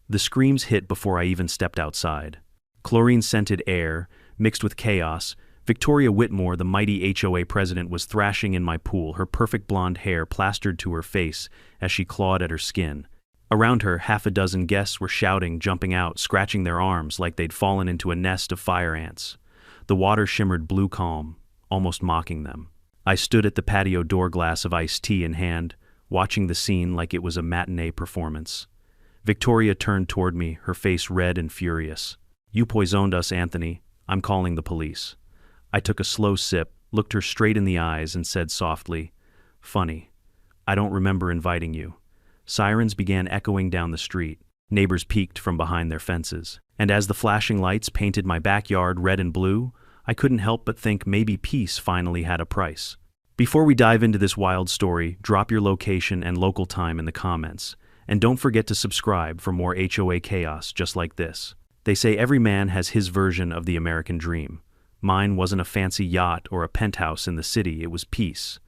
The screams hit before I even stepped outside. Chlorine-scented air, mixed with chaos. Victoria Whitmore, the mighty HOA president, was thrashing in my pool, her perfect blonde hair plastered to her face as she clawed at her skin. Around her, half a dozen guests were shouting, jumping out, scratching their arms like they'd fallen into a nest of fire ants. The water shimmered blue calm, almost mocking them. I stood at the patio door, glass of iced tea in hand, watching the scene like it was a matinee performance. Victoria turned toward me, her face red and furious. "You poisoned us, Anthony. I'm calling the police." I took a slow sip, looked her straight in the eyes, and said softly, "Funny. I don't remember inviting you." Sirens began echoing down the street. Neighbors peeked from behind their fences. And as the flashing lights painted my backyard red and blue, I couldn't help but think maybe peace finally had a price. Before we dive into this wild story, drop your location and local time in the comments. And don't forget to subscribe for more HOA chaos just like this. They say every man has his version of the American dream. Mine wasn't a fancy yacht or a penthouse in the city, it was peace.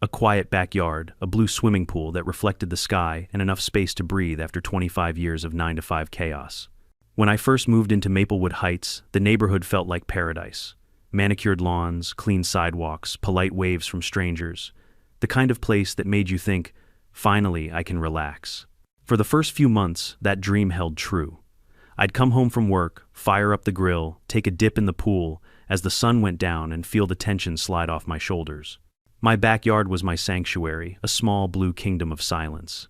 A quiet backyard, a blue swimming pool that reflected the sky, and enough space to breathe after 25 years of 9-to-5 chaos. When I first moved into Maplewood Heights, the neighborhood felt like paradise. Manicured lawns, clean sidewalks, polite waves from strangers. The kind of place that made you think, finally I can relax. For the first few months, that dream held true. I'd come home from work, fire up the grill, take a dip in the pool as the sun went down and feel the tension slide off my shoulders. My backyard was my sanctuary, a small blue kingdom of silence.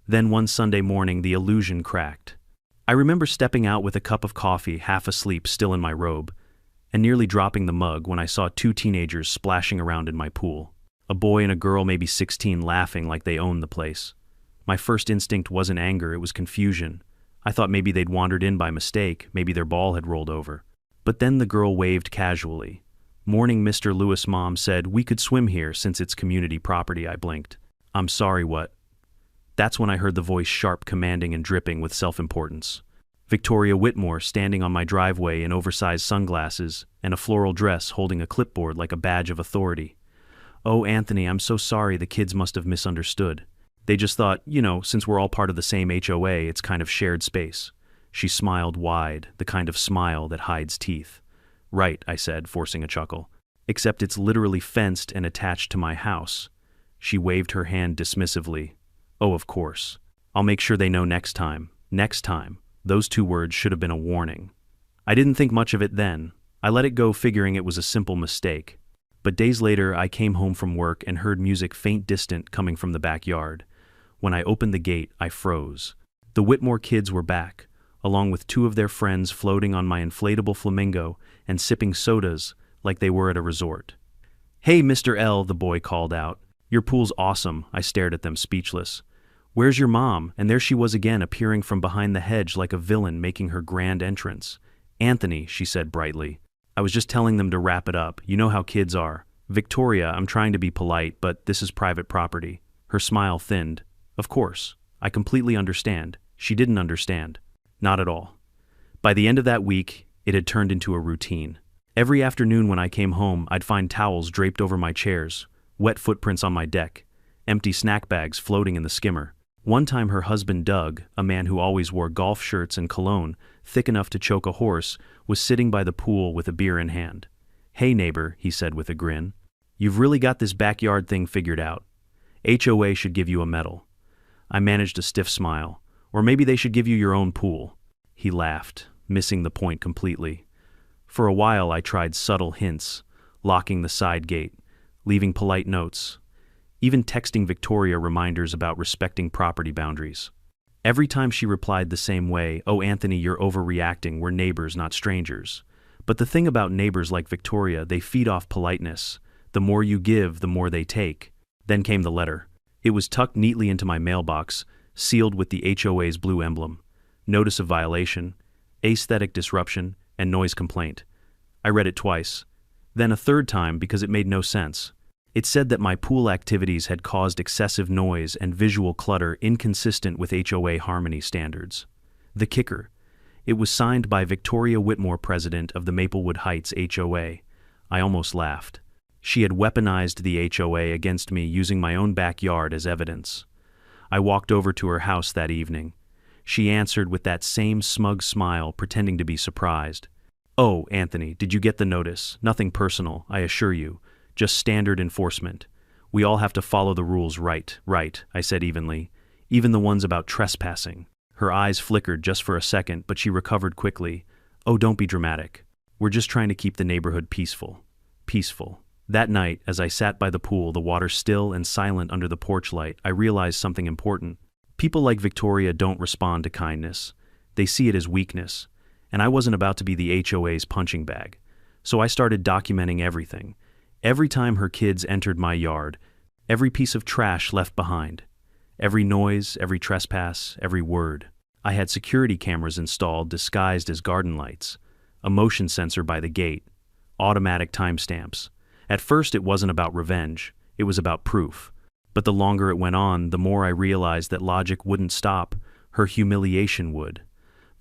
Then one Sunday morning, the illusion cracked. I remember stepping out with a cup of coffee, half asleep, still in my robe, and nearly dropping the mug when I saw two teenagers splashing around in my pool. A boy and a girl, maybe 16, laughing like they owned the place. My first instinct wasn't anger, it was confusion. I thought maybe they'd wandered in by mistake, maybe their ball had rolled over. But then the girl waved casually. "Morning, Mr. Lewis." Mom said, "We could swim here since it's community property." I blinked. "I'm sorry, what?" That's when I heard the voice, sharp, commanding, and dripping with self-importance. Victoria Whitmore, standing on my driveway in oversized sunglasses and a floral dress, holding a clipboard like a badge of authority. "Oh, Anthony, I'm so sorry, the kids must have misunderstood. They just thought, since we're all part of the same HOA, it's kind of shared space." She smiled wide, the kind of smile that hides teeth. "Right," I said, forcing a chuckle. "Except it's literally fenced and attached to my house." She waved her hand dismissively. "Oh, of course. I'll make sure they know next time." Next time. Those two words should have been a warning. I didn't think much of it then. I let it go, figuring it was a simple mistake. But days later, I came home from work and heard music, faint, distant, coming from the backyard. When I opened the gate, I froze. The Whitmore kids were back, along with two of their friends, floating on my inflatable flamingo and sipping sodas like they were at a resort. "Hey, Mr. L," the boy called out. "Your pool's awesome." I stared at them, speechless. "Where's your mom?" And there she was again, appearing from behind the hedge like a villain making her grand entrance. "Anthony," she said brightly. "I was just telling them to wrap it up. You know how kids are." "Victoria, I'm trying to be polite, but this is private property." Her smile thinned. "Of course. I completely understand." She didn't understand. Not at all. By the end of that week, it had turned into a routine. Every afternoon when I came home, I'd find towels draped over my chairs, wet footprints on my deck, empty snack bags floating in the skimmer. One time her husband Doug, a man who always wore golf shirts and cologne thick enough to choke a horse, was sitting by the pool with a beer in hand. "Hey neighbor," he said with a grin. "You've really got this backyard thing figured out. HOA should give you a medal." I managed a stiff smile. "Or maybe they should give you your own pool." He laughed, missing the point completely. For a while I tried subtle hints, locking the side gate, leaving polite notes, even texting Victoria reminders about respecting property boundaries. Every time she replied the same way, "Oh, Anthony, you're overreacting. We're neighbors, not strangers." But the thing about neighbors like Victoria, they feed off politeness. The more you give, the more they take. Then came the letter. It was tucked neatly into my mailbox, sealed with the HOA's blue emblem. Notice of violation, aesthetic disruption, and noise complaint. I read it twice. Then a third time because it made no sense. It said that my pool activities had caused excessive noise and visual clutter inconsistent with HOA harmony standards. The kicker. It was signed by Victoria Whitmore, president of the Maplewood Heights HOA. I almost laughed. She had weaponized the HOA against me, using my own backyard as evidence. I walked over to her house that evening. She answered with that same smug smile, pretending to be surprised. "Oh, Anthony, did you get the notice? Nothing personal, I assure you. Just standard enforcement. We all have to follow the rules, right, I said evenly. Even the ones about trespassing." Her eyes flickered just for a second, but she recovered quickly. "Oh, don't be dramatic. We're just trying to keep the neighborhood peaceful." Peaceful. That night, as I sat by the pool, the water still and silent under the porch light, I realized something important. People like Victoria don't respond to kindness. They see it as weakness. And I wasn't about to be the HOA's punching bag. So I started documenting everything. Every time her kids entered my yard, every piece of trash left behind, every noise, every trespass, every word. I had security cameras installed disguised as garden lights, a motion sensor by the gate, automatic timestamps. At first it wasn't about revenge, it was about proof. But the longer it went on, the more I realized that logic wouldn't stop, her humiliation would.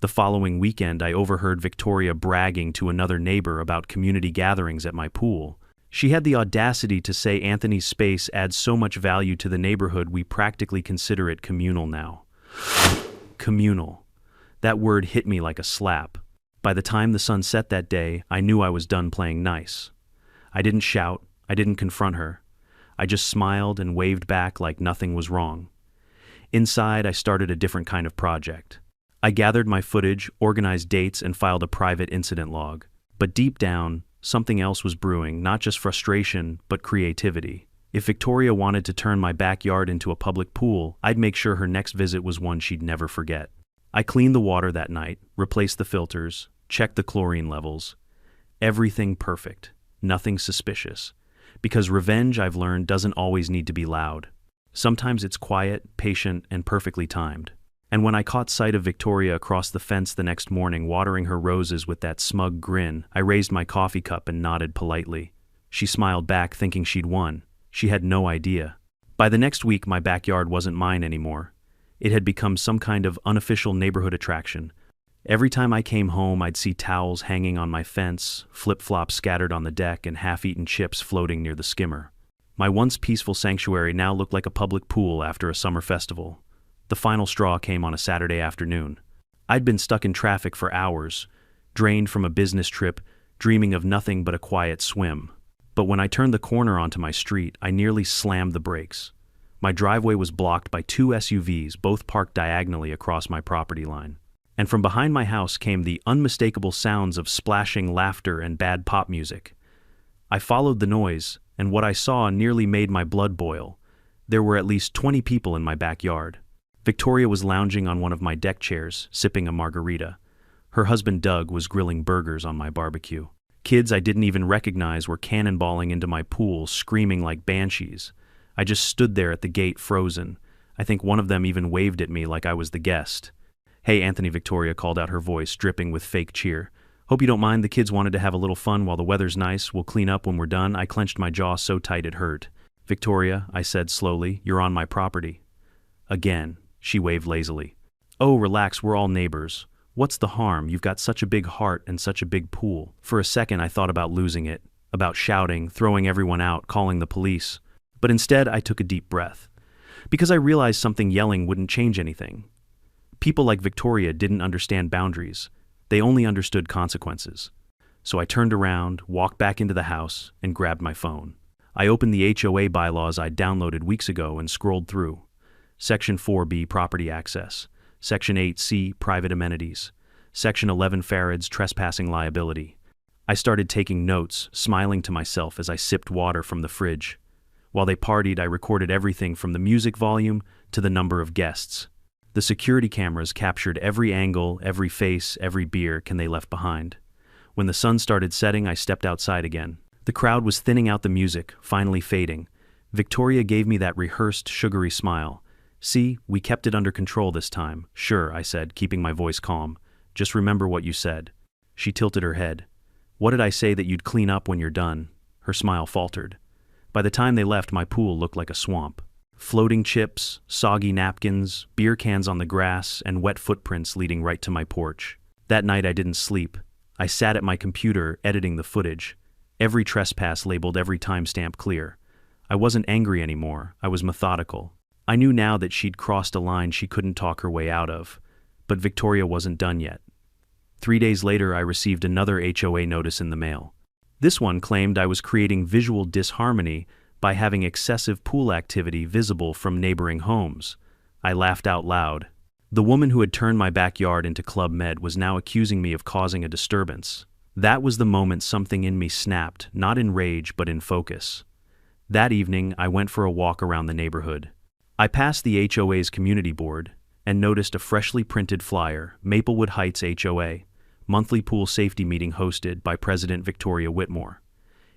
The following weekend I overheard Victoria bragging to another neighbor about community gatherings at my pool. She had the audacity to say Anthony's space adds so much value to the neighborhood we practically consider it communal now. Communal. That word hit me like a slap. By the time the sun set that day, I knew I was done playing nice. I didn't shout, I didn't confront her. I just smiled and waved back like nothing was wrong. Inside, I started a different kind of project. I gathered my footage, organized dates, and filed a private incident log. But deep down, something else was brewing, not just frustration, but creativity. If Victoria wanted to turn my backyard into a public pool, I'd make sure her next visit was one she'd never forget. I cleaned the water that night, replaced the filters, checked the chlorine levels. Everything perfect, nothing suspicious. Because revenge, I've learned, doesn't always need to be loud. Sometimes it's quiet, patient, and perfectly timed. And when I caught sight of Victoria across the fence the next morning watering her roses with that smug grin, I raised my coffee cup and nodded politely. She smiled back, thinking she'd won. She had no idea. By the next week, my backyard wasn't mine anymore. It had become some kind of unofficial neighborhood attraction. Every time I came home, I'd see towels hanging on my fence, flip-flops scattered on the deck, and half-eaten chips floating near the skimmer. My once peaceful sanctuary now looked like a public pool after a summer festival. The final straw came on a Saturday afternoon. I'd been stuck in traffic for hours, drained from a business trip, dreaming of nothing but a quiet swim. But when I turned the corner onto my street, I nearly slammed the brakes. My driveway was blocked by two SUVs, both parked diagonally across my property line. And from behind my house came the unmistakable sounds of splashing laughter and bad pop music. I followed the noise, and what I saw nearly made my blood boil. There were at least 20 people in my backyard. Victoria was lounging on one of my deck chairs, sipping a margarita. Her husband Doug was grilling burgers on my barbecue. Kids I didn't even recognize were cannonballing into my pool, screaming like banshees. I just stood there at the gate, frozen. I think one of them even waved at me like I was the guest. "Hey, Anthony," Victoria called out, her voice dripping with fake cheer. "Hope you don't mind, the kids wanted to have a little fun while the weather's nice. We'll clean up when we're done." I clenched my jaw so tight it hurt. "Victoria," I said slowly, "you're on my property." "Again," she waved lazily. "Oh, relax, we're all neighbors. What's the harm? You've got such a big heart and such a big pool." For a second I thought about losing it, about shouting, throwing everyone out, calling the police. But instead I took a deep breath. Because I realized something yelling wouldn't change anything. People like Victoria didn't understand boundaries. They only understood consequences. So I turned around, walked back into the house, and grabbed my phone. I opened the HOA bylaws I'd downloaded weeks ago and scrolled through. Section 4B, Property Access. Section 8C, Private Amenities. Section 11, Farads, Trespassing Liability. I started taking notes, smiling to myself as I sipped water from the fridge. While they partied, I recorded everything from the music volume to the number of guests. The security cameras captured every angle, every face, every beer can they left behind. When the sun started setting, I stepped outside again. The crowd was thinning out the music, finally fading. Victoria gave me that rehearsed, sugary smile. "See, we kept it under control this time." "Sure," I said, keeping my voice calm. "Just remember what you said." She tilted her head. "What did I say that you'd clean up when you're done?" Her smile faltered. By the time they left, my pool looked like a swamp. Floating chips, soggy napkins, beer cans on the grass, and wet footprints leading right to my porch. That night I didn't sleep. I sat at my computer, editing the footage. Every trespass labeled, every timestamp clear. I wasn't angry anymore, I was methodical. I knew now that she'd crossed a line she couldn't talk her way out of. But Victoria wasn't done yet. 3 days later, I received another HOA notice in the mail. This one claimed I was creating visual disharmony by having excessive pool activity visible from neighboring homes. I laughed out loud. The woman who had turned my backyard into Club Med was now accusing me of causing a disturbance. That was the moment something in me snapped, not in rage but in focus. That evening, I went for a walk around the neighborhood. I passed the HOA's community board and noticed a freshly printed flyer, Maplewood Heights HOA, monthly pool safety meeting hosted by President Victoria Whitmore.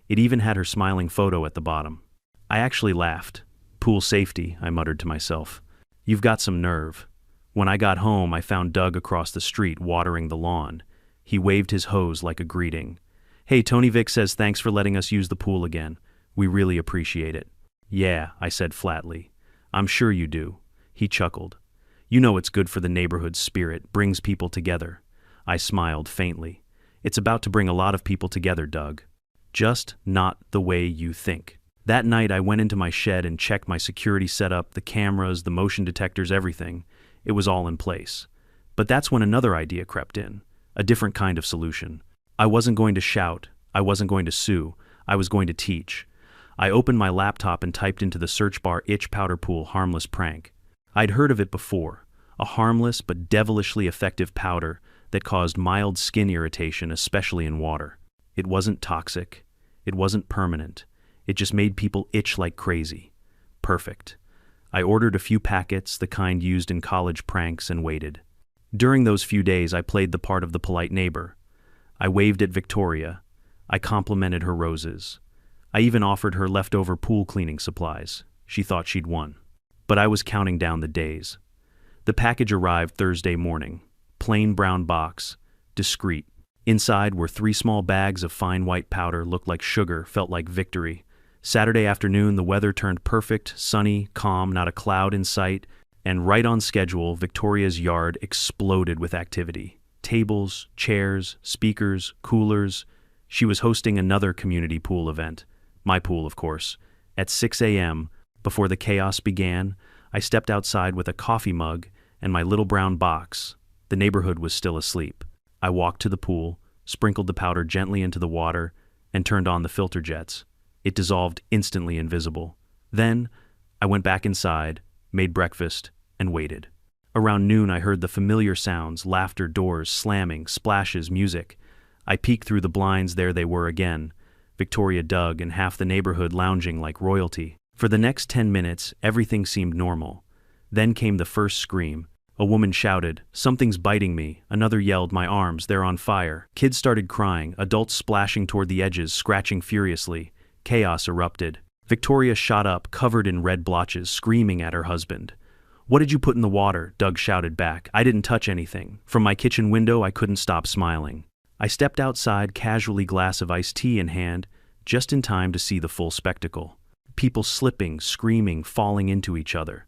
It even had her smiling photo at the bottom. I actually laughed. Pool safety, I muttered to myself. You've got some nerve. When I got home, I found Doug across the street watering the lawn. He waved his hose like a greeting. Hey, Tony Vic says thanks for letting us use the pool again. We really appreciate it. Yeah, I said flatly. I'm sure you do. He chuckled. You know it's good for the neighborhood spirit, brings people together. I smiled faintly. It's about to bring a lot of people together, Doug. Just not the way you think. That night I went into my shed and checked my security setup, the cameras, the motion detectors, everything. It was all in place. But that's when another idea crept in. A different kind of solution. I wasn't going to shout. I wasn't going to sue. I was going to teach. I opened my laptop and typed into the search bar itch powder pool harmless prank. I'd heard of it before. A harmless but devilishly effective powder that caused mild skin irritation, especially in water. It wasn't toxic. It wasn't permanent. It just made people itch like crazy. Perfect. I ordered a few packets, the kind used in college pranks, and waited. During those few days, I played the part of the polite neighbor. I waved at Victoria. I complimented her roses. I even offered her leftover pool cleaning supplies. She thought she'd won. But I was counting down the days. The package arrived Thursday morning. Plain brown box. Discreet. Inside were 3 small bags of fine white powder, looked like sugar, felt like victory. Saturday afternoon, the weather turned perfect, sunny, calm, not a cloud in sight, and right on schedule, Victoria's yard exploded with activity. Tables, chairs, speakers, coolers. She was hosting another community pool event. My pool, of course. At 6 a.m., before the chaos began, I stepped outside with a coffee mug and my little brown box. The neighborhood was still asleep. I walked to the pool, sprinkled the powder gently into the water, and turned on the filter jets. It dissolved instantly invisible. Then, I went back inside, made breakfast, and waited. Around noon, I heard the familiar sounds, laughter, doors, slamming, splashes, music. I peeked through the blinds. There they were again. Victoria, Doug, and half the neighborhood lounging like royalty. For the next 10 minutes, everything seemed normal. Then came the first scream. A woman shouted, "Something's biting me." Another yelled, "My arms, they're on fire." Kids started crying, adults splashing toward the edges, scratching furiously. Chaos erupted. Victoria shot up, covered in red blotches, screaming at her husband. "What did you put in the water?" Doug shouted back. "I didn't touch anything." From my kitchen window, I couldn't stop smiling. I stepped outside, casually, glass of iced tea in hand, just in time to see the full spectacle. People slipping, screaming, falling into each other.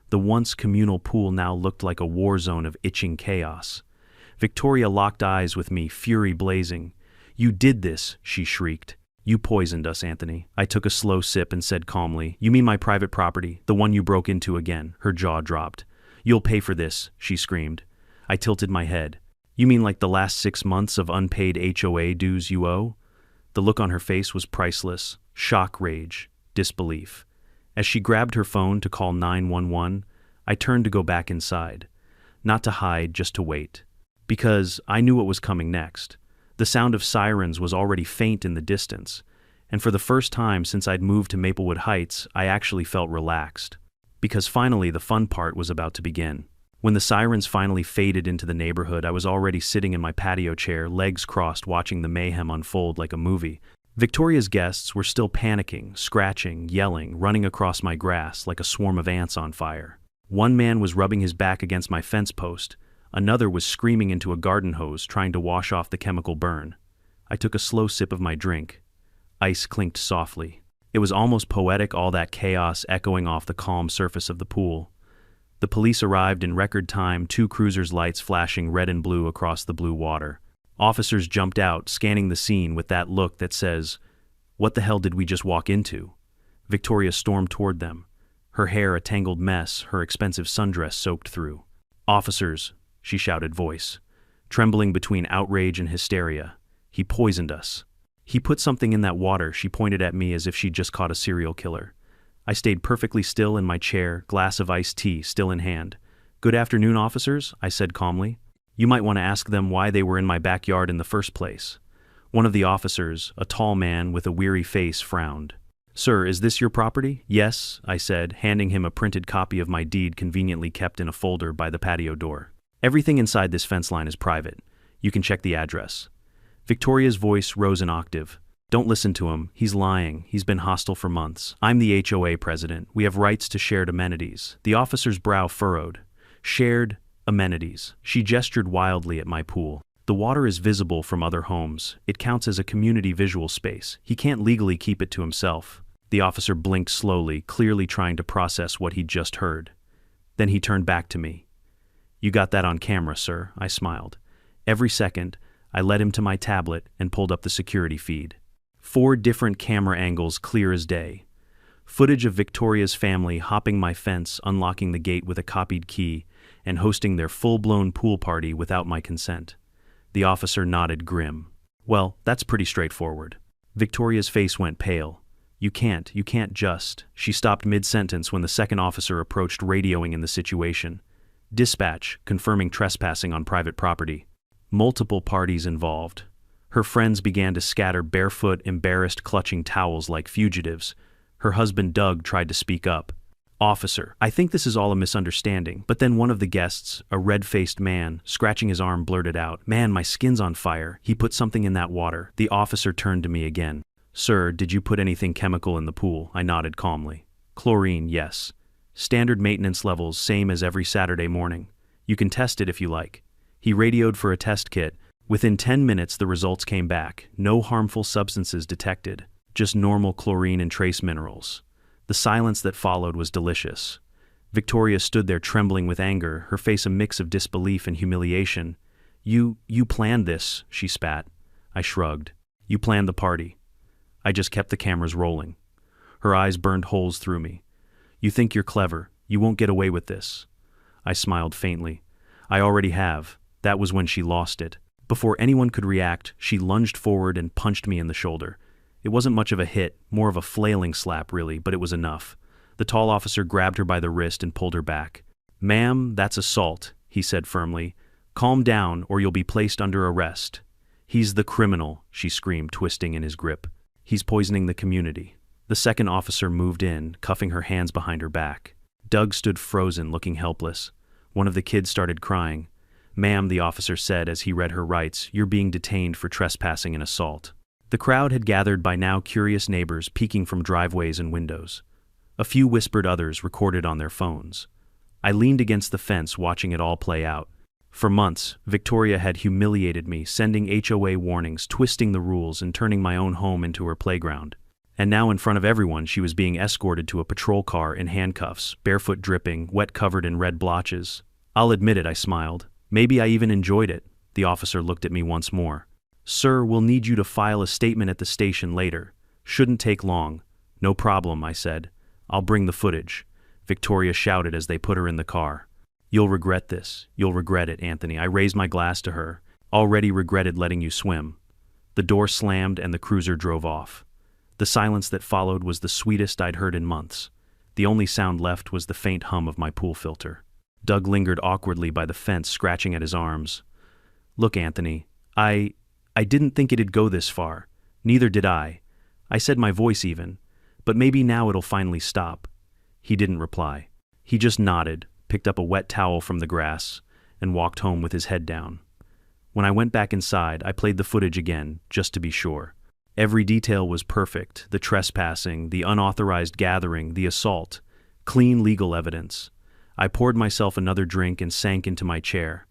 The once communal pool now looked like a war zone of itching chaos. Victoria locked eyes with me, fury blazing. "You did this," she shrieked. "You poisoned us, Anthony." I took a slow sip and said calmly, "You mean my private property, the one you broke into again?" Her jaw dropped. "You'll pay for this," she screamed. I tilted my head. "You mean like the last 6 months of unpaid HOA dues you owe?" The look on her face was priceless. Shock, rage, disbelief. As she grabbed her phone to call 911, I turned to go back inside. Not to hide, just to wait. Because I knew what was coming next. The sound of sirens was already faint in the distance, and for the first time since I'd moved to Maplewood Heights, I actually felt relaxed. Because finally the fun part was about to begin. When the sirens finally faded into the neighborhood, I was already sitting in my patio chair, legs crossed, watching the mayhem unfold like a movie. Victoria's guests were still panicking, scratching, yelling, running across my grass like a swarm of ants on fire. One man was rubbing his back against my fence post. Another was screaming into a garden hose, trying to wash off the chemical burn. I took a slow sip of my drink. Ice clinked softly. It was almost poetic, all that chaos echoing off the calm surface of the pool. The police arrived in record time, 2 cruisers' lights flashing red and blue across the blue water. Officers jumped out, scanning the scene with that look that says, "What the hell did we just walk into?" Victoria stormed toward them, her hair a tangled mess, her expensive sundress soaked through. "Officers, she shouted, voice trembling between outrage and hysteria. He poisoned us. He put something in that water. She pointed at me as if she'd just caught a serial killer. I stayed perfectly still in my chair, glass of iced tea still in hand. Good afternoon, officers, I said calmly. You might want to ask them why they were in my backyard in the first place. One of the officers, a tall man with a weary face, frowned. Sir, is this your property? Yes, I said, handing him a printed copy of my deed conveniently kept in a folder by the patio door. Everything inside this fence line is private. You can check the address. Victoria's voice rose an octave. Don't listen to him. He's lying. He's been hostile for months. I'm the HOA president. We have rights to shared amenities. The officer's brow furrowed. Shared amenities. She gestured wildly at my pool. The water is visible from other homes. It counts as a community visual space. He can't legally keep it to himself. The officer blinked slowly, clearly trying to process what he'd just heard. Then he turned back to me. You got that on camera, sir, I smiled. Every second, I led him to my tablet and pulled up the security feed. 4 different camera angles clear as day. Footage of Victoria's family hopping my fence, unlocking the gate with a copied key, and hosting their full-blown pool party without my consent. The officer nodded grim. Well, that's pretty straightforward. Victoria's face went pale. You can't just. She stopped mid-sentence when the second officer approached, radioing in the situation. Dispatch, confirming trespassing on private property. Multiple parties involved. Her friends began to scatter barefoot, embarrassed, clutching towels like fugitives. Her husband Doug tried to speak up. Officer, I think this is all a misunderstanding. But then one of the guests, a red-faced man, scratching his arm, blurted out, Man, my skin's on fire. He put something in that water. The officer turned to me again. Sir, did you put anything chemical in the pool? I nodded calmly. Chlorine, yes. Standard maintenance levels, same as every Saturday morning. You can test it if you like. He radioed for a test kit. Within 10 minutes, the results came back. No harmful substances detected. Just normal chlorine and trace minerals. The silence that followed was delicious. Victoria stood there trembling with anger, her face a mix of disbelief and humiliation. You planned this, she spat. I shrugged. You planned the party. I just kept the cameras rolling. Her eyes burned holes through me. You think you're clever. You won't get away with this. I smiled faintly. I already have. That was when she lost it. Before anyone could react, she lunged forward and punched me in the shoulder. It wasn't much of a hit, more of a flailing slap really, but it was enough. The tall officer grabbed her by the wrist and pulled her back. Ma'am, that's assault, he said firmly. Calm down or you'll be placed under arrest. He's the criminal, she screamed, twisting in his grip. He's poisoning the community. The second officer moved in, cuffing her hands behind her back. Doug stood frozen, looking helpless. One of the kids started crying. Ma'am, the officer said as he read her rights, you're being detained for trespassing and assault. The crowd had gathered by now curious neighbors peeking from driveways and windows. A few whispered, others recorded on their phones. I leaned against the fence watching it all play out. For months, Victoria had humiliated me, sending HOA warnings, twisting the rules, and turning my own home into her playground. And now in front of everyone she was being escorted to a patrol car in handcuffs, barefoot dripping, wet covered in red blotches. I'll admit it, I smiled. Maybe I even enjoyed it. The officer looked at me once more. Sir, we'll need you to file a statement at the station later. Shouldn't take long. No problem, I said. I'll bring the footage. Victoria shouted as they put her in the car. You'll regret this. You'll regret it, Anthony. I raised my glass to her. Already regretted letting you swim. The door slammed and the cruiser drove off. The silence that followed was the sweetest I'd heard in months. The only sound left was the faint hum of my pool filter. Doug lingered awkwardly by the fence, scratching at his arms. Look, Anthony, I didn't think it'd go this far. Neither did I. I said my voice even. But maybe now it'll finally stop. He didn't reply. He just nodded, picked up a wet towel from the grass, and walked home with his head down. When I went back inside, I played the footage again, just to be sure. Every detail was perfect. The trespassing, the unauthorized gathering, the assault. Clean legal evidence. I poured myself another drink and sank into my chair.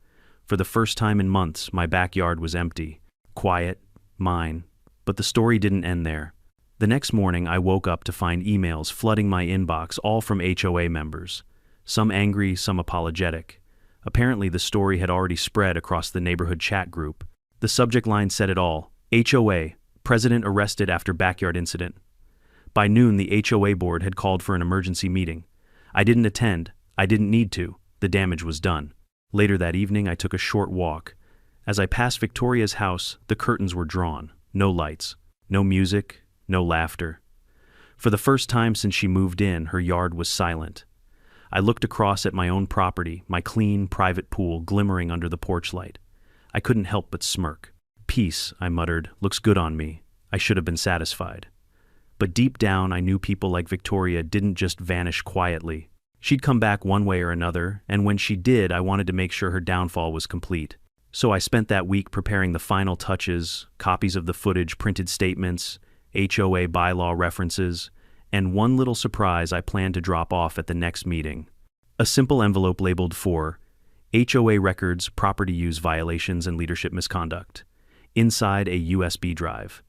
For the first time in months, my backyard was empty. Quiet, mine. But the story didn't end there. The next morning, I woke up to find emails flooding my inbox, all from HOA members. Some angry, some apologetic. Apparently, the story had already spread across the neighborhood chat group. The subject line said it all. HOA, president arrested after backyard incident. By noon, the HOA board had called for an emergency meeting. I didn't attend. I didn't need to. The damage was done. Later that evening, I took a short walk. As I passed Victoria's house, the curtains were drawn. No lights, no music, no laughter. For the first time since she moved in, her yard was silent. I looked across at my own property, my clean, private pool glimmering under the porch light. I couldn't help but smirk. "Peace," I muttered, "looks good on me." I should have been satisfied. But deep down, I knew people like Victoria didn't just vanish quietly. She'd come back one way or another, and when she did, I wanted to make sure her downfall was complete. So I spent that week preparing the final touches, copies of the footage, printed statements, HOA bylaw references, and one little surprise I planned to drop off at the next meeting. A simple envelope labeled for HOA records, property use violations, and leadership misconduct. Inside, a USB drive.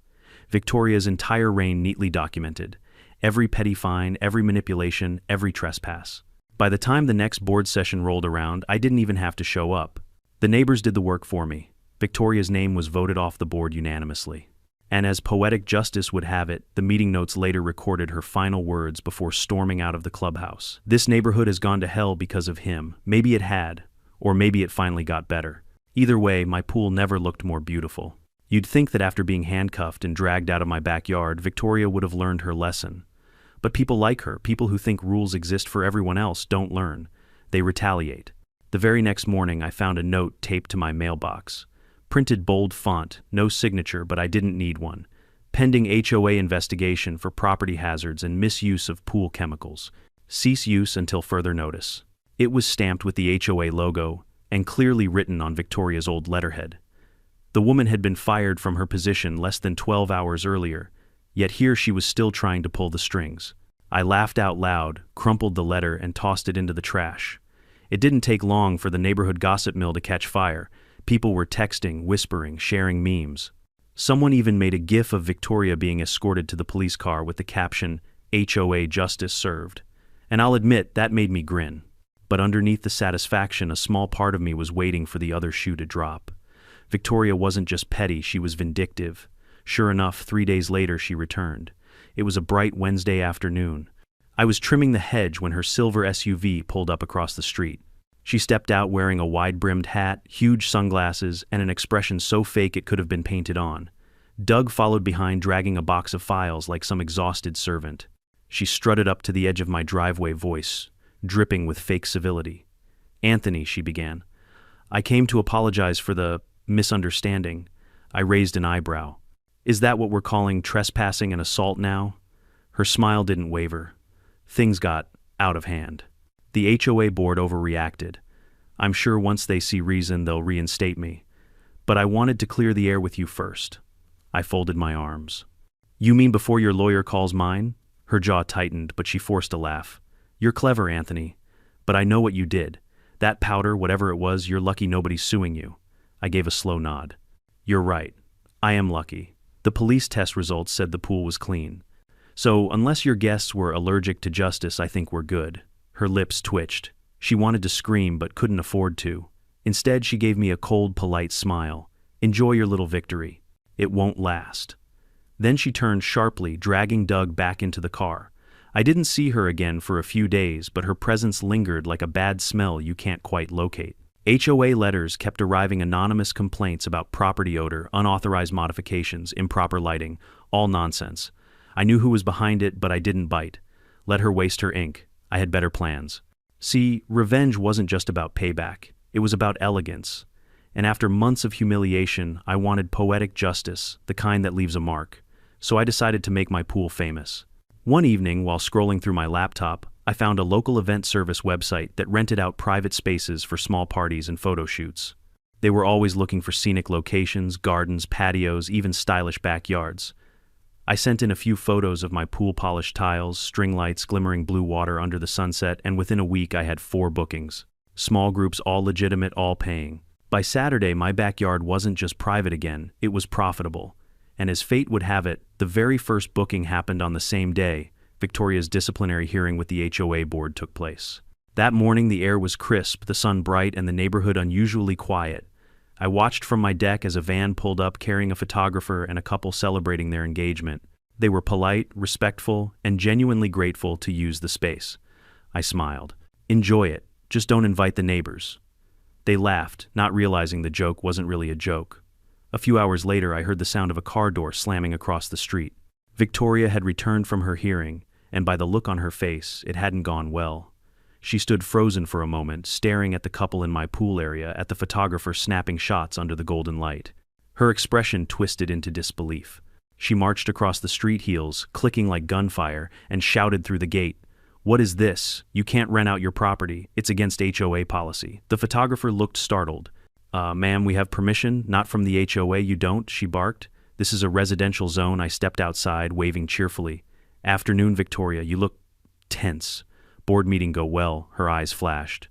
Victoria's entire reign neatly documented. Every petty fine, every manipulation, every trespass. By the time the next board session rolled around, I didn't even have to show up. The neighbors did the work for me. Victoria's name was voted off the board unanimously. And as poetic justice would have it, the meeting notes later recorded her final words before storming out of the clubhouse. "This neighborhood has gone to hell because of him. Maybe it had, or maybe it finally got better. Either way, my pool never looked more beautiful." You'd think that after being handcuffed and dragged out of my backyard, Victoria would have learned her lesson. But people like her, people who think rules exist for everyone else, don't learn. They retaliate. The very next morning, I found a note taped to my mailbox. Printed bold font, no signature, but I didn't need one. "Pending HOA investigation for property hazards and misuse of pool chemicals. Cease use until further notice." It was stamped with the HOA logo and clearly written on Victoria's old letterhead. The woman had been fired from her position less than 12 hours earlier, yet here she was still trying to pull the strings. I laughed out loud, crumpled the letter, and tossed it into the trash. It didn't take long for the neighborhood gossip mill to catch fire. People were texting, whispering, sharing memes. Someone even made a gif of Victoria being escorted to the police car with the caption, "HOA justice served." And I'll admit, that made me grin. But underneath the satisfaction, a small part of me was waiting for the other shoe to drop. Victoria wasn't just petty, she was vindictive. Sure enough, 3 days later she returned. It was a bright Wednesday afternoon. I was trimming the hedge when her silver SUV pulled up across the street. She stepped out wearing a wide-brimmed hat, huge sunglasses, and an expression so fake it could have been painted on. Doug followed behind, dragging a box of files like some exhausted servant. She strutted up to the edge of my driveway, voice dripping with fake civility. "Anthony," she began, "I came to apologize for the misunderstanding." I raised an eyebrow. "Is that what we're calling trespassing and assault now?" Her smile didn't waver. Things got out of hand. The HOA board overreacted. I'm sure once they see reason, they'll reinstate me. But I wanted to clear the air with you first. I folded my arms. "You mean before your lawyer calls mine?" Her jaw tightened, but she forced a laugh. "You're clever, Anthony. But I know what you did. That powder, whatever it was, you're lucky nobody's suing you." I gave a slow nod. "You're right. I am lucky. The police test results said the pool was clean. So, unless your guests were allergic to justice, I think we're good." Her lips twitched. She wanted to scream but couldn't afford to. Instead, she gave me a cold, polite smile. "Enjoy your little victory. It won't last." Then she turned sharply, dragging Doug back into the car. I didn't see her again for a few days, but her presence lingered like a bad smell you can't quite locate. HOA letters kept arriving, anonymous complaints about property odor, unauthorized modifications, improper lighting, all nonsense. I knew who was behind it, but I didn't bite. Let her waste her ink. I had better plans. See, revenge wasn't just about payback. It was about elegance. And after months of humiliation, I wanted poetic justice, the kind that leaves a mark. So I decided to make my pool famous. One evening, while scrolling through my laptop, I found a local event service website that rented out private spaces for small parties and photo shoots. They were always looking for scenic locations, gardens, patios, even stylish backyards. I sent in a few photos of my pool-polished tiles, string lights, glimmering blue water under the sunset, and within a week I had 4 bookings. Small groups, all legitimate, all paying. By Saturday, my backyard wasn't just private again, it was profitable. And as fate would have it, the very first booking happened on the same day. Victoria's disciplinary hearing with the HOA board took place. That morning the air was crisp, the sun bright, and the neighborhood unusually quiet. I watched from my deck as a van pulled up carrying a photographer and a couple celebrating their engagement. They were polite, respectful, and genuinely grateful to use the space. I smiled. "Enjoy it, just don't invite the neighbors." They laughed, not realizing the joke wasn't really a joke. A few hours later, I heard the sound of a car door slamming across the street. Victoria had returned from her hearing, and by the look on her face, it hadn't gone well. She stood frozen for a moment, staring at the couple in my pool area, at the photographer snapping shots under the golden light. Her expression twisted into disbelief. She marched across the street, heels clicking like gunfire, and shouted through the gate, "What is this? You can't rent out your property. It's against HOA policy." The photographer looked startled. Ma'am, we have permission, not from the HOA, you don't," she barked. "This is a residential zone." I stepped outside, waving cheerfully. "Afternoon, Victoria, you look tense." "Board meeting go well," her eyes flashed.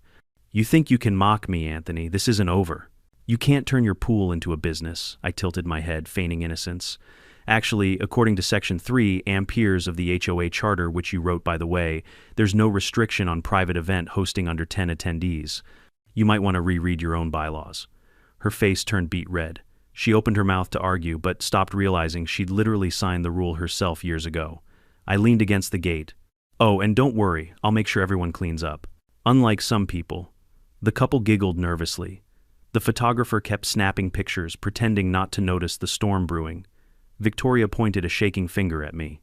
"You think you can mock me, Anthony? This isn't over. You can't turn your pool into a business." I tilted my head, feigning innocence. "Actually, according to Section 3 Amperes of the HOA Charter, which you wrote, by the way, there's no restriction on private event hosting under 10 attendees. You might want to reread your own bylaws." Her face turned beet red. She opened her mouth to argue, but stopped, realizing she'd literally signed the rule herself years ago. I leaned against the gate. "Oh, and don't worry, I'll make sure everyone cleans up. Unlike some people." The couple giggled nervously. The photographer kept snapping pictures, pretending not to notice the storm brewing. Victoria pointed a shaking finger at me.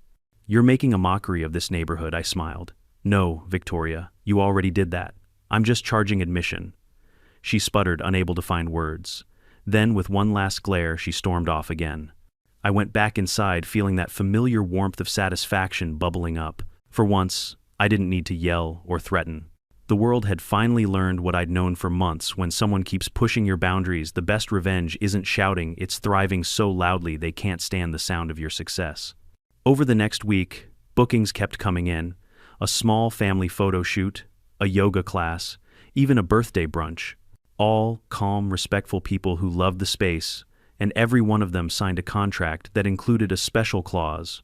"You're making a mockery of this neighborhood," I smiled. "No, Victoria, you already did that. I'm just charging admission." She sputtered, unable to find words. Then, with one last glare, she stormed off again. I went back inside, feeling that familiar warmth of satisfaction bubbling up. For once, I didn't need to yell or threaten. The world had finally learned what I'd known for months: when someone keeps pushing your boundaries, the best revenge isn't shouting, it's thriving so loudly they can't stand the sound of your success. Over the next week, bookings kept coming in. A small family photo shoot, a yoga class, even a birthday brunch. All calm, respectful people who loved the space, and every one of them signed a contract that included a special clause: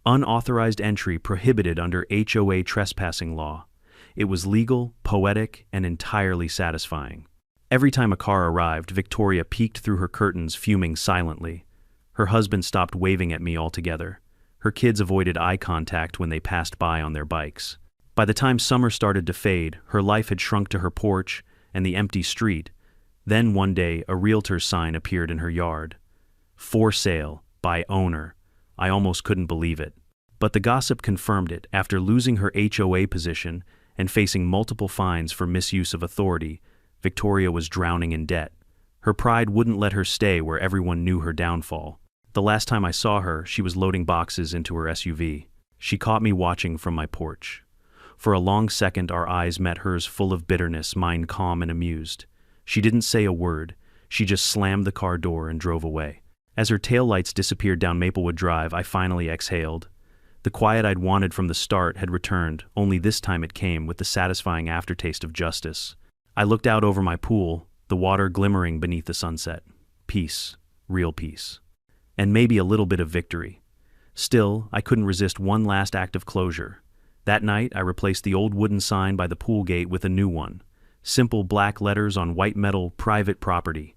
unauthorized entry prohibited under HOA trespassing law. It was legal, poetic, and entirely satisfying. Every time a car arrived, Victoria peeked through her curtains, fuming silently. Her husband stopped waving at me altogether. Her kids avoided eye contact when they passed by on their bikes. By the time summer started to fade, her life had shrunk to her porch and the empty street. Then one day, a realtor's sign appeared in her yard. "For sale, by owner." I almost couldn't believe it. But the gossip confirmed it. After losing her HOA position and facing multiple fines for misuse of authority, Victoria was drowning in debt. Her pride wouldn't let her stay where everyone knew her downfall. The last time I saw her, she was loading boxes into her SUV. She caught me watching from my porch. For a long second, our eyes met, hers full of bitterness, mine calm and amused. She didn't say a word. She just slammed the car door and drove away. As her taillights disappeared down Maplewood Drive, I finally exhaled. The quiet I'd wanted from the start had returned, only this time it came with the satisfying aftertaste of justice. I looked out over my pool, the water glimmering beneath the sunset. Peace, real peace. And maybe a little bit of victory. Still, I couldn't resist one last act of closure. That night, I replaced the old wooden sign by the pool gate with a new one. Simple black letters on white metal: private property.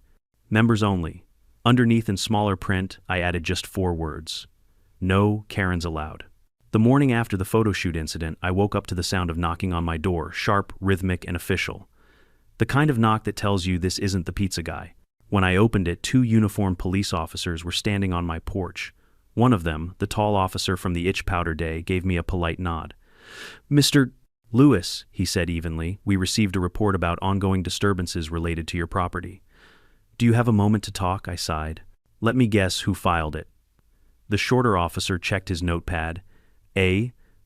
Members only. Underneath in smaller print, I added just 4 words. No Karens allowed. The morning after the photo shoot incident, I woke up to the sound of knocking on my door, sharp, rhythmic, and official. The kind of knock that tells you this isn't the pizza guy. When I opened it, 2 uniformed police officers were standing on my porch. One of them, the tall officer from the itch powder day, gave me a polite nod. "Mr. Lewis," he said evenly, "we received a report about ongoing disturbances related to your property." "Do you have a moment to talk?" I sighed. "Let me guess who filed it." The shorter officer checked his notepad.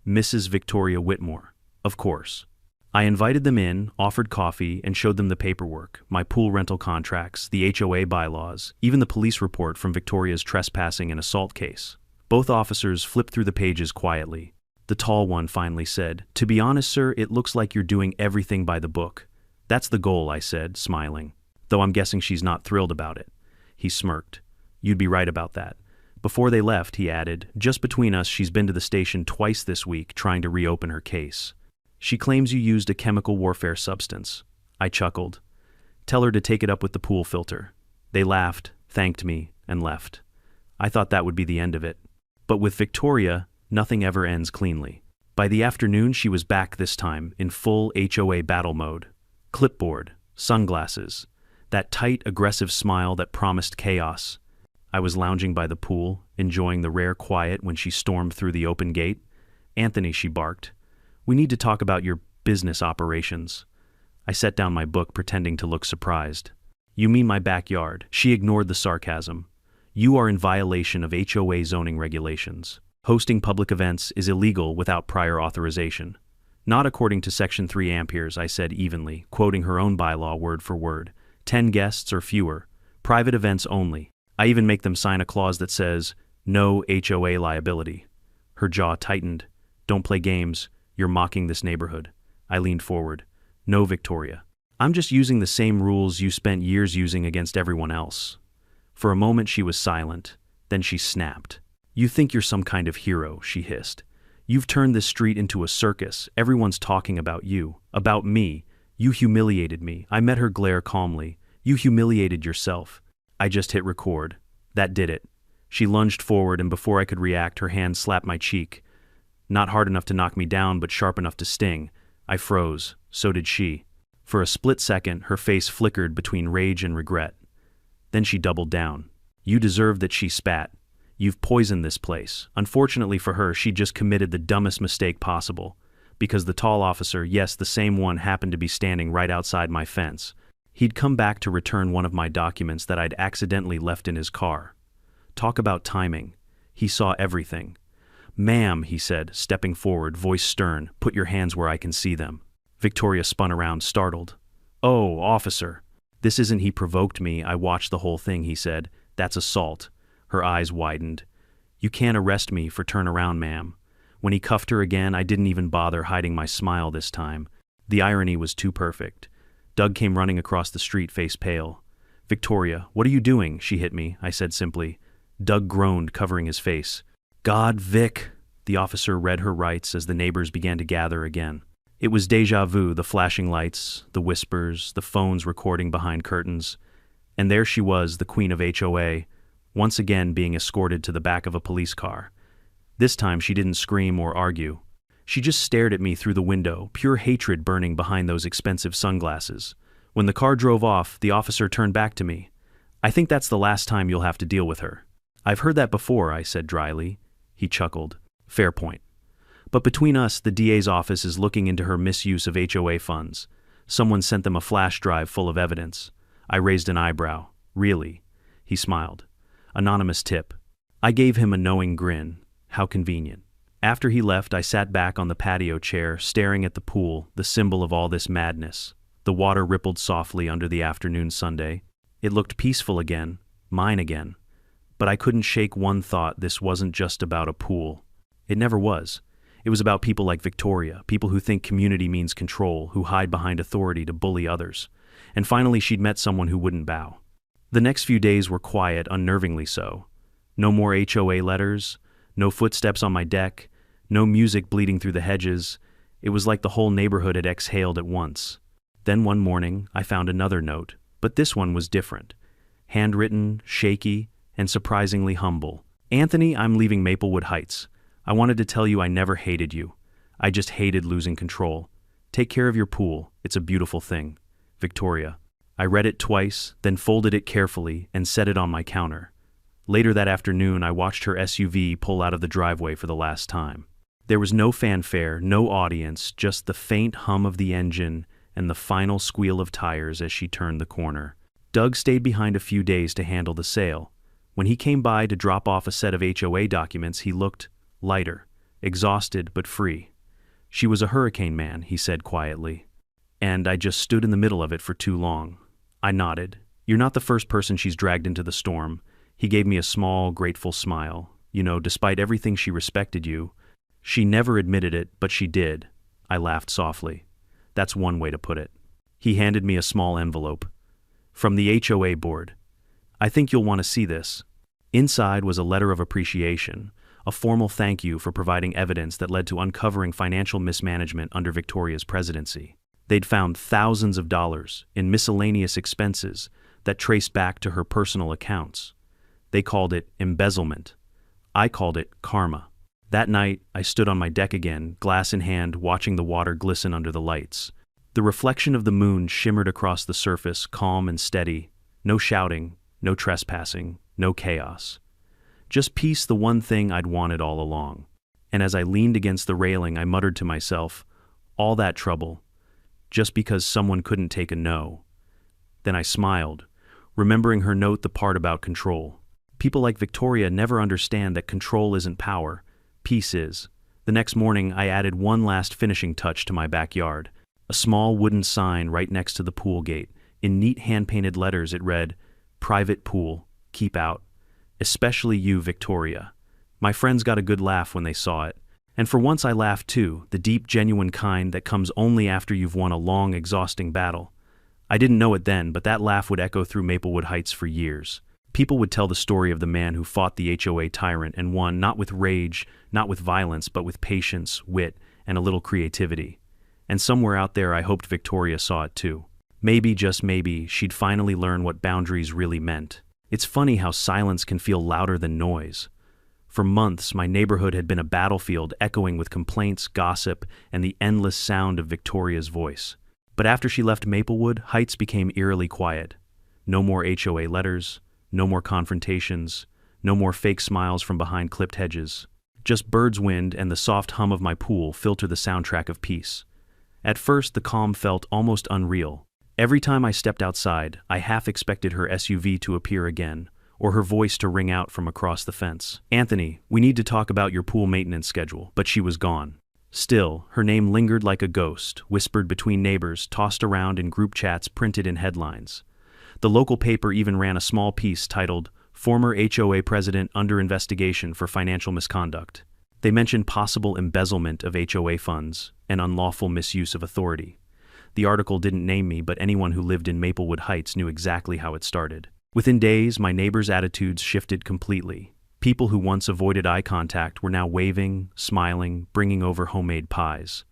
Mrs. Victoria Whitmore. Of course. I invited them in, offered coffee, and showed them the paperwork: my pool rental contracts, the HOA bylaws, even the police report from Victoria's trespassing and assault case. Both officers flipped through the pages quietly. The tall one finally said, "To be honest, sir, it looks like you're doing everything by the book." "That's the goal," I said, smiling. "Though I'm guessing she's not thrilled about it." He smirked. "You'd be right about that." Before they left, he added, "Just between us, she's been to the station twice this week trying to reopen her case. She claims you used a chemical warfare substance." I chuckled. "Tell her to take it up with the pool filter." They laughed, thanked me, and left. I thought that would be the end of it. But with Victoria, nothing ever ends cleanly. By the afternoon, she was back, this time in full HOA battle mode. Clipboard, Sunglasses. That tight, aggressive smile that promised chaos. I was lounging by the pool, enjoying the rare quiet when she stormed through the open gate. "Anthony," she barked, "we need to talk about your business operations." I set down my book, pretending to look surprised. "You mean my backyard?" She ignored the sarcasm. "You are in violation of HOA zoning regulations. Hosting public events is illegal without prior authorization." "Not according to Section 3 amperes," I said evenly, quoting her own bylaw word for word. 10 guests or fewer. Private events only. I even make them sign a clause that says, no HOA liability. Her jaw tightened. "Don't play games. You're mocking this neighborhood." I leaned forward. "No, Victoria. I'm just using the same rules you spent years using against everyone else." For a moment she was silent. Then she snapped. "You think you're some kind of hero," she hissed. "You've turned this street into a circus. Everyone's talking about you. About me. You humiliated me." I met her glare calmly. "You humiliated yourself." I just hit record. That did it. She lunged forward, and before I could react, her hand slapped my cheek. Not hard enough to knock me down, but sharp enough to sting. I froze. So did she. For a split second, her face flickered between rage and regret. Then she doubled down. "You deserve that," she spat. "You've poisoned this place." Unfortunately for her, she just committed the dumbest mistake possible. Because the tall officer, yes, the same one, happened to be standing right outside my fence. He'd come back to return one of my documents that I'd accidentally left in his car. Talk about timing. He saw everything. "Ma'am," he said, stepping forward, voice stern, "put your hands where I can see them." Victoria spun around, startled. "Oh, officer." "This isn't he provoked me. I watched the whole thing," he said. "That's assault." Her eyes widened. "You can't arrest me for turn around, ma'am." When he cuffed her again, I didn't even bother hiding my smile this time. The irony was too perfect. Doug came running across the street, face pale. "Victoria, what are you doing?" She hit me, I said simply. Doug groaned, covering his face. "God, Vic." The officer read her rights as the neighbors began to gather again. It was déjà vu, the flashing lights, the whispers, the phones recording behind curtains. And there she was, the queen of HOA, once again being escorted to the back of a police car. This time she didn't scream or argue. She just stared at me through the window, pure hatred burning behind those expensive sunglasses. When the car drove off, the officer turned back to me. "I think that's the last time you'll have to deal with her." "I've heard that before," I said dryly. He chuckled. "Fair point. But between us, the DA's office is looking into her misuse of HOA funds. Someone sent them a flash drive full of evidence." I raised an eyebrow. "Really?" He smiled. "Anonymous tip." I gave him a knowing grin. How convenient. After he left, I sat back on the patio chair, staring at the pool, the symbol of all this madness. The water rippled softly under the afternoon Sunday. It looked peaceful again, mine again. But I couldn't shake one thought: this wasn't just about a pool. It never was. It was about people like Victoria, people who think community means control, who hide behind authority to bully others. And finally she'd met someone who wouldn't bow. The next few days were quiet, unnervingly so. No more HOA letters, no footsteps on my deck, no music bleeding through the hedges. It was like the whole neighborhood had exhaled at once. Then one morning, I found another note, but this one was different. Handwritten, shaky, and surprisingly humble. "Anthony, I'm leaving Maplewood Heights. I wanted to tell you I never hated you. I just hated losing control. Take care of your pool. It's a beautiful thing. Victoria." I read it twice, then folded it carefully and set it on my counter. Later that afternoon, I watched her SUV pull out of the driveway for the last time. There was no fanfare, no audience, just the faint hum of the engine and the final squeal of tires as she turned the corner. Doug stayed behind a few days to handle the sale. When he came by to drop off a set of HOA documents, he looked lighter, exhausted but free. "She was a hurricane, man," he said quietly. "And I just stood in the middle of it for too long." I nodded. "You're not the first person she's dragged into the storm." He gave me a small, grateful smile. "You know, despite everything, she respected you." "She never admitted it, but she did." I laughed softly. "That's one way to put it." He handed me a small envelope. "From the HOA board. I think you'll want to see this." Inside was a letter of appreciation, a formal thank you for providing evidence that led to uncovering financial mismanagement under Victoria's presidency. They'd found thousands of dollars in miscellaneous expenses that traced back to her personal accounts. They called it embezzlement. I called it karma. That night, I stood on my deck again, glass in hand, watching the water glisten under the lights. The reflection of the moon shimmered across the surface, calm and steady. No shouting, no trespassing, no chaos. Just peace, the one thing I'd wanted all along. And as I leaned against the railing, I muttered to myself, all that trouble, just because someone couldn't take a no. Then I smiled, remembering her note, the part about control. People like Victoria never understand that control isn't power, peace is. The next morning, I added one last finishing touch to my backyard. A small wooden sign right next to the pool gate. In neat hand-painted letters it read, "Private pool, keep out. Especially you, Victoria." My friends got a good laugh when they saw it. And for once I laughed too, the deep, genuine kind that comes only after you've won a long, exhausting battle. I didn't know it then, but that laugh would echo through Maplewood Heights for years. People would tell the story of the man who fought the HOA tyrant and won, not with rage, not with violence, but with patience, wit, and a little creativity. And somewhere out there I hoped Victoria saw it too. Maybe, just maybe, she'd finally learn what boundaries really meant. It's funny how silence can feel louder than noise. For months, my neighborhood had been a battlefield echoing with complaints, gossip, and the endless sound of Victoria's voice. But after she left Maplewood, Heights became eerily quiet. No more HOA letters, no more confrontations, no more fake smiles from behind clipped hedges. Just bird's wind and the soft hum of my pool filter the soundtrack of peace. At first, the calm felt almost unreal. Every time I stepped outside, I half expected her SUV to appear again, or her voice to ring out from across the fence. "Anthony, we need to talk about your pool maintenance schedule," but she was gone. Still, her name lingered like a ghost, whispered between neighbors, tossed around in group chats, printed in headlines. The local paper even ran a small piece titled, "Former HOA President Under Investigation for Financial Misconduct." They mentioned possible embezzlement of HOA funds and unlawful misuse of authority. The article didn't name me, but anyone who lived in Maplewood Heights knew exactly how it started. Within days, my neighbors' attitudes shifted completely. People who once avoided eye contact were now waving, smiling, bringing over homemade pies.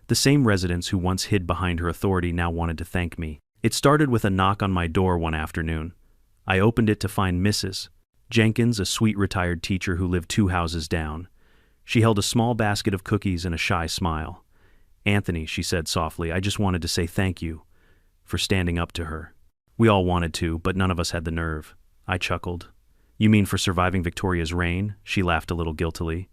The same residents who once hid behind her authority now wanted to thank me. It started with a knock on my door one afternoon. I opened it to find Mrs. Jenkins, a sweet retired teacher who lived 2 houses down. She held a small basket of cookies and a shy smile. "Anthony," she said softly, "I just wanted to say thank you for standing up to her." We all wanted to, but none of us had the nerve. I chuckled. "You mean for surviving Victoria's reign?" She laughed a little guiltily.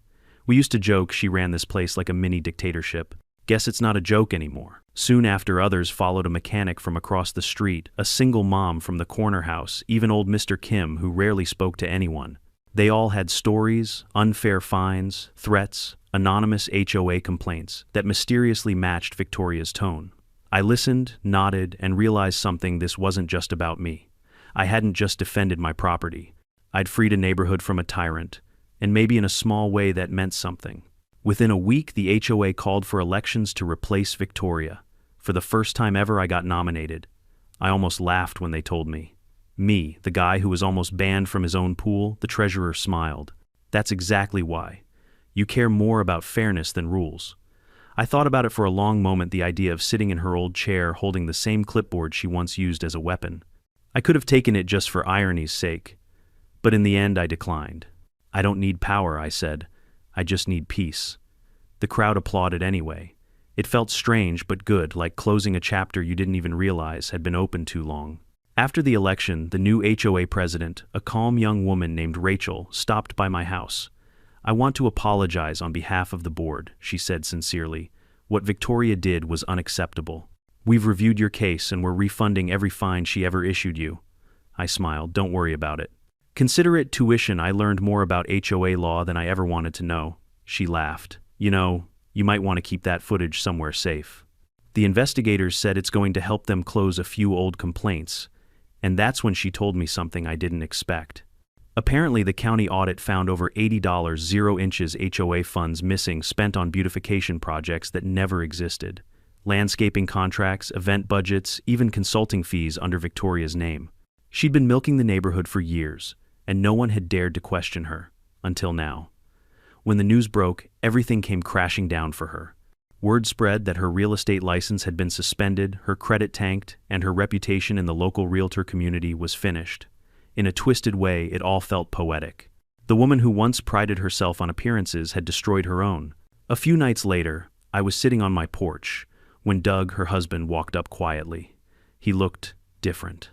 "We used to joke she ran this place like a mini dictatorship. Guess it's not a joke anymore." Soon after, others followed: a mechanic from across the street, a single mom from the corner house, even old Mr. Kim, who rarely spoke to anyone. They all had stories, unfair fines, threats, anonymous HOA complaints that mysteriously matched Victoria's tone. I listened, nodded, and realized something: this wasn't just about me. I hadn't just defended my property. I'd freed a neighborhood from a tyrant, and maybe in a small way that meant something. Within a week, the HOA called for elections to replace Victoria. For the first time ever, I got nominated. I almost laughed when they told me. Me, the guy who was almost banned from his own pool. The treasurer smiled. "That's exactly why. You care more about fairness than rules." I thought about it for a long moment, the idea of sitting in her old chair holding the same clipboard she once used as a weapon. I could have taken it just for irony's sake. But in the end, I declined. "I don't need power," I said. "I just need peace." The crowd applauded anyway. It felt strange but good, like closing a chapter you didn't even realize had been open too long. After the election, the new HOA president, a calm young woman named Rachel, stopped by my house. "I want to apologize on behalf of the board," she said sincerely. "What Victoria did was unacceptable. We've reviewed your case and we're refunding every fine she ever issued you." I smiled. "Don't worry about it. Consider it tuition. I learned more about HOA law than I ever wanted to know." She laughed. "You know, you might want to keep that footage somewhere safe. The investigators said it's going to help them close a few old complaints." And that's when she told me something I didn't expect. Apparently, the county audit found over $80 0-inches HOA funds missing, spent on beautification projects that never existed. Landscaping contracts, event budgets, even consulting fees under Victoria's name. She'd been milking the neighborhood for years, and no one had dared to question her, until now. When the news broke, everything came crashing down for her. Word spread that her real estate license had been suspended, her credit tanked, and her reputation in the local realtor community was finished. In a twisted way, it all felt poetic. The woman who once prided herself on appearances had destroyed her own. A few nights later, I was sitting on my porch, when Doug, her husband, walked up quietly. He looked different.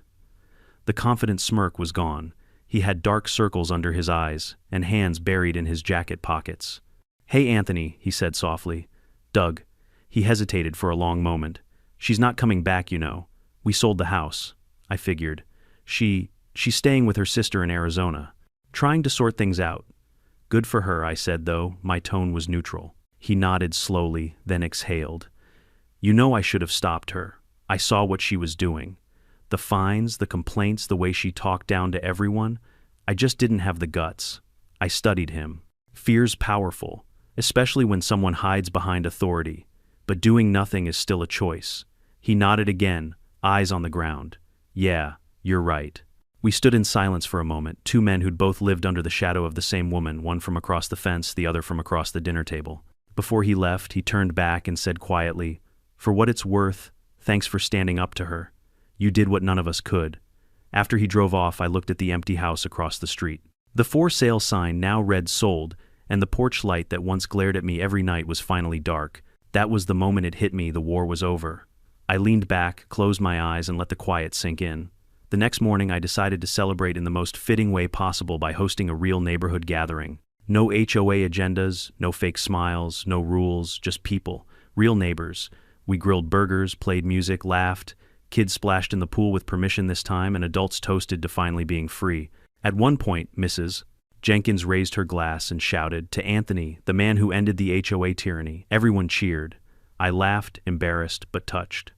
The confident smirk was gone. He had dark circles under his eyes and hands buried in his jacket pockets. "Hey, Anthony," he said softly. "Doug." He hesitated for a long moment. "She's not coming back, you know. We sold the house." I figured. She's staying with her sister in Arizona. Trying to sort things out. "Good for her," I said, though my tone was neutral. He nodded slowly, then exhaled. "You know I should have stopped her. I saw what she was doing. The fines, the complaints, the way she talked down to everyone. I just didn't have the guts." I studied him. Fear's powerful, especially when someone hides behind authority. But doing nothing is still a choice. He nodded again, eyes on the ground. "Yeah, you're right." We stood in silence for a moment, two men who'd both lived under the shadow of the same woman, one from across the fence, the other from across the dinner table. Before he left, he turned back and said quietly, "For what it's worth, thanks for standing up to her. You did what none of us could." After he drove off, I looked at the empty house across the street. The for sale sign now read sold, and the porch light that once glared at me every night was finally dark. That was the moment it hit me the war was over. I leaned back, closed my eyes, and let the quiet sink in. The next morning, I decided to celebrate in the most fitting way possible by hosting a real neighborhood gathering. No HOA agendas, no fake smiles, no rules, just people, real neighbors. We grilled burgers, played music, laughed. Kids splashed in the pool with permission this time, and adults toasted to finally being free. At one point, Mrs. Jenkins raised her glass and shouted, "To Anthony, the man who ended the HOA tyranny." Everyone cheered. I laughed, embarrassed, but touched.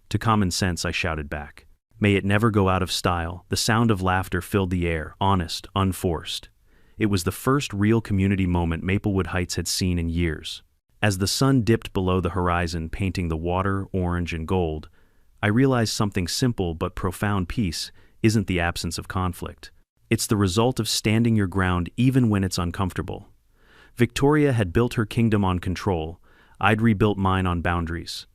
To common sense, I shouted back. May it never go out of style. The sound of laughter filled the air, honest, unforced. It was the first real community moment Maplewood Heights had seen in years. As the sun dipped below the horizon, painting the water orange and gold, I realized something simple but profound. Peace isn't the absence of conflict. It's the result of standing your ground even when it's uncomfortable. Victoria had built her kingdom on control. I'd rebuilt mine on boundaries.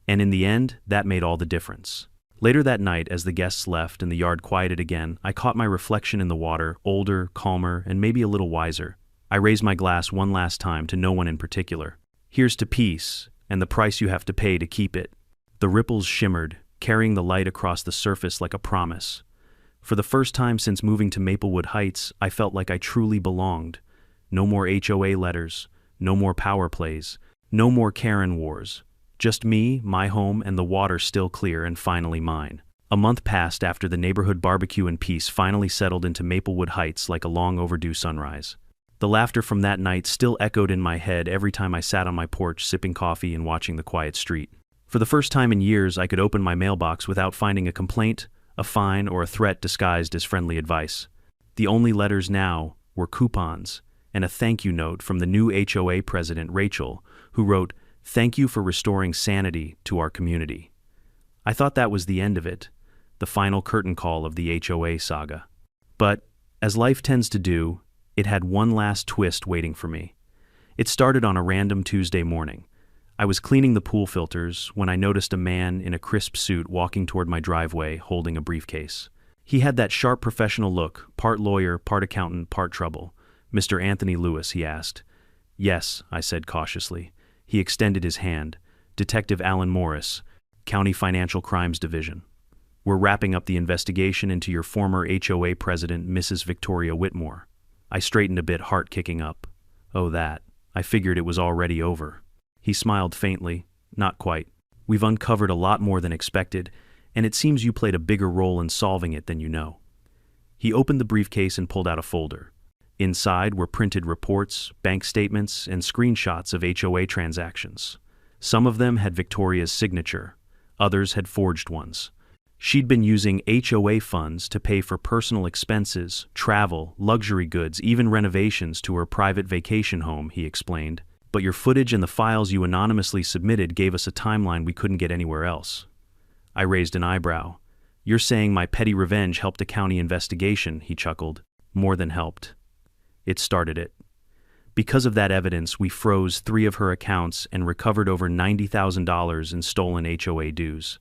And in the end, that made all the difference. Later that night, as the guests left and the yard quieted again, I caught my reflection in the water, older, calmer, and maybe a little wiser. I raised my glass one last time to no one in particular. "Here's to peace, and the price you have to pay to keep it." The ripples shimmered, carrying the light across the surface like a promise. For the first time since moving to Maplewood Heights, I felt like I truly belonged. No more HOA letters, no more power plays, no more Karen wars. Just me, my home, and the water still clear and finally mine. A month passed after the neighborhood barbecue and peace finally settled into Maplewood Heights like a long overdue sunrise. The laughter from that night still echoed in my head every time I sat on my porch sipping coffee and watching the quiet street. For the first time in years, I could open my mailbox without finding a complaint, a fine, or a threat disguised as friendly advice. The only letters now were coupons and a thank you note from the new HOA president, Rachel, who wrote, "Thank you for restoring sanity to our community." I thought that was the end of it, the final curtain call of the HOA saga. But, as life tends to do, it had one last twist waiting for me. It started on a random Tuesday morning. I was cleaning the pool filters when I noticed a man in a crisp suit walking toward my driveway holding a briefcase. He had that sharp professional look, part lawyer, part accountant, part trouble. "Mr. Anthony Lewis," he asked. "Yes," I said cautiously. He extended his hand. "Detective Alan Morris, County Financial Crimes Division. We're wrapping up the investigation into your former HOA president, Mrs. Victoria Whitmore." I straightened a bit, heart kicking up. Oh, that. I figured it was already over. He smiled faintly. "Not quite. We've uncovered a lot more than expected, and it seems you played a bigger role in solving it than you know." He opened the briefcase and pulled out a folder. Inside were printed reports, bank statements, and screenshots of HOA transactions. Some of them had Victoria's signature. Others had forged ones. She'd been using HOA funds to pay for personal expenses, travel, luxury goods, even renovations to her private vacation home, he explained. "But your footage and the files you anonymously submitted gave us a timeline we couldn't get anywhere else." I raised an eyebrow. "You're saying my petty revenge helped a county investigation," he chuckled. "More than helped. It started it. Because of that evidence, we froze 3 of her accounts and recovered over $90,000 in stolen HOA dues."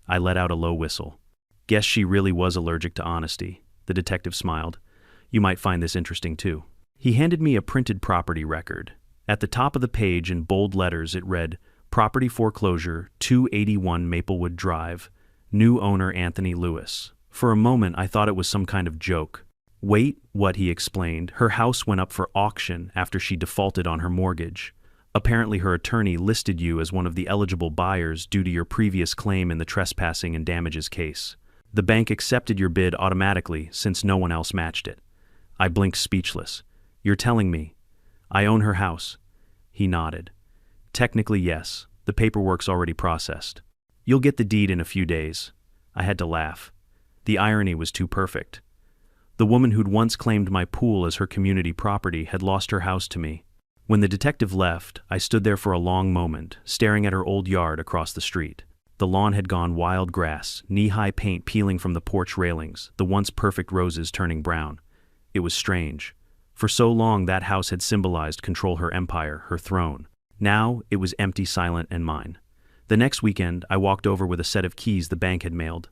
I let out a low whistle. "Guess she really was allergic to honesty." The detective smiled. "You might find this interesting too." He handed me a printed property record. At the top of the page in bold letters it read, Property foreclosure, 281 Maplewood Drive. New owner Anthony Lewis. For a moment, I thought it was some kind of joke. Wait, what? He explained. Her house went up for auction after she defaulted on her mortgage. Apparently her attorney listed you as one of the eligible buyers due to your previous claim in the trespassing and damages case. The bank accepted your bid automatically since no one else matched it. I blinked speechless. You're telling me I own her house? He nodded. Technically, yes. The paperwork's already processed. You'll get the deed in a few days. I had to laugh. The irony was too perfect. The woman who'd once claimed my pool as her community property had lost her house to me. When the detective left, I stood there for a long moment, staring at her old yard across the street. The lawn had gone wild grass, knee-high paint peeling from the porch railings, the once perfect roses turning brown. It was strange. For so long that house had symbolized control, her empire, her throne. Now it was empty, silent, and mine. The next weekend, I walked over with a set of keys the bank had mailed.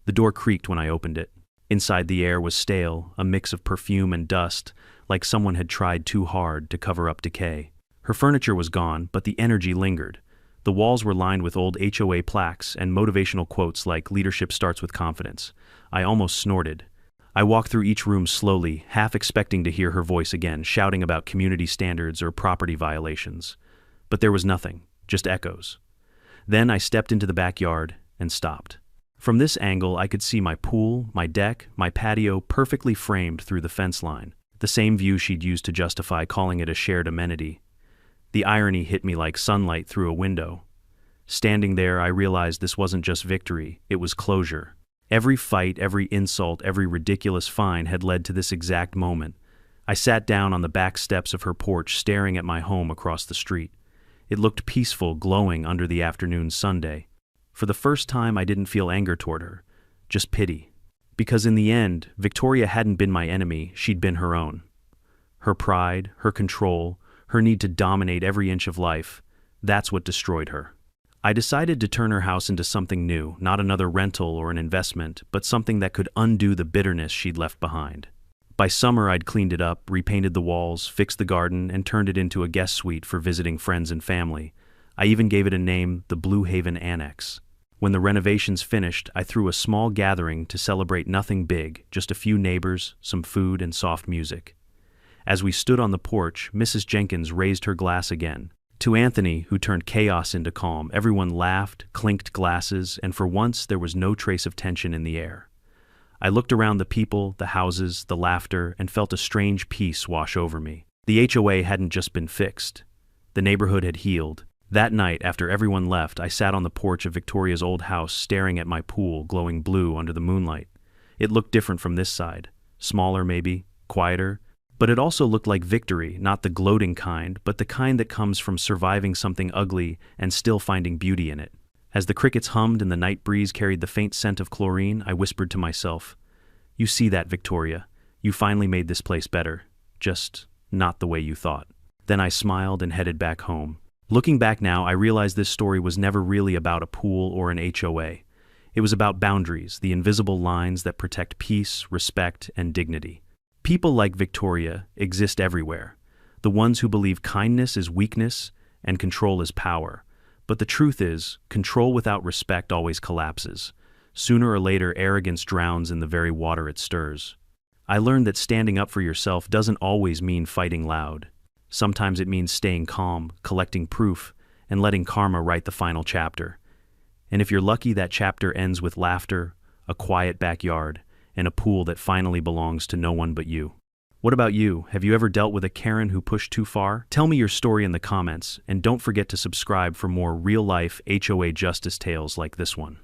The door creaked when I opened it. Inside, the air was stale, a mix of perfume and dust, like someone had tried too hard to cover up decay. Her furniture was gone, but the energy lingered. The walls were lined with old HOA plaques and motivational quotes like "Leadership starts with confidence." I almost snorted. I walked through each room slowly, half expecting to hear her voice again, shouting about community standards or property violations. But there was nothing, just echoes. Then I stepped into the backyard and stopped. From this angle, I could see my pool, my deck, my patio perfectly framed through the fence line. The same view she'd used to justify calling it a shared amenity. The irony hit me like sunlight through a window. Standing there, I realized this wasn't just victory, it was closure. Every fight, every insult, every ridiculous fine had led to this exact moment. I sat down on the back steps of her porch, staring at my home across the street. It looked peaceful, glowing under the afternoon sunday. For the first time, I didn't feel anger toward her, just pity. Because in the end, Victoria hadn't been my enemy, she'd been her own. Her pride, her control, her need to dominate every inch of life, that's what destroyed her. I decided to turn her house into something new, not another rental or an investment, but something that could undo the bitterness she'd left behind. By summer, I'd cleaned it up, repainted the walls, fixed the garden, and turned it into a guest suite for visiting friends and family. I even gave it a name, the Blue Haven Annex. When the renovations finished, I threw a small gathering to celebrate nothing big, just a few neighbors, some food, and soft music. As we stood on the porch, Mrs. Jenkins raised her glass again. To Anthony, who turned chaos into calm, everyone laughed, clinked glasses, and for once there was no trace of tension in the air. I looked around the people, the houses, the laughter, and felt a strange peace wash over me. The HOA hadn't just been fixed. The neighborhood had healed. That night, after everyone left, I sat on the porch of Victoria's old house staring at my pool glowing blue under the moonlight. It looked different from this side. Smaller maybe, quieter. But it also looked like victory, not the gloating kind, but the kind that comes from surviving something ugly and still finding beauty in it. As the crickets hummed and the night breeze carried the faint scent of chlorine, I whispered to myself, "You see that, Victoria? You finally made this place better. Just not the way you thought." Then I smiled and headed back home. Looking back now, I realize this story was never really about a pool or an HOA. It was about boundaries, the invisible lines that protect peace, respect, and dignity. People like Victoria exist everywhere. The ones who believe kindness is weakness and control is power. But the truth is, control without respect always collapses. Sooner or later, arrogance drowns in the very water it stirs. I learned that standing up for yourself doesn't always mean fighting loud. Sometimes it means staying calm, collecting proof, and letting karma write the final chapter. And if you're lucky, that chapter ends with laughter, a quiet backyard, and a pool that finally belongs to no one but you. What about you? Have you ever dealt with a Karen who pushed too far? Tell me your story in the comments, and don't forget to subscribe for more real-life HOA justice tales like this one.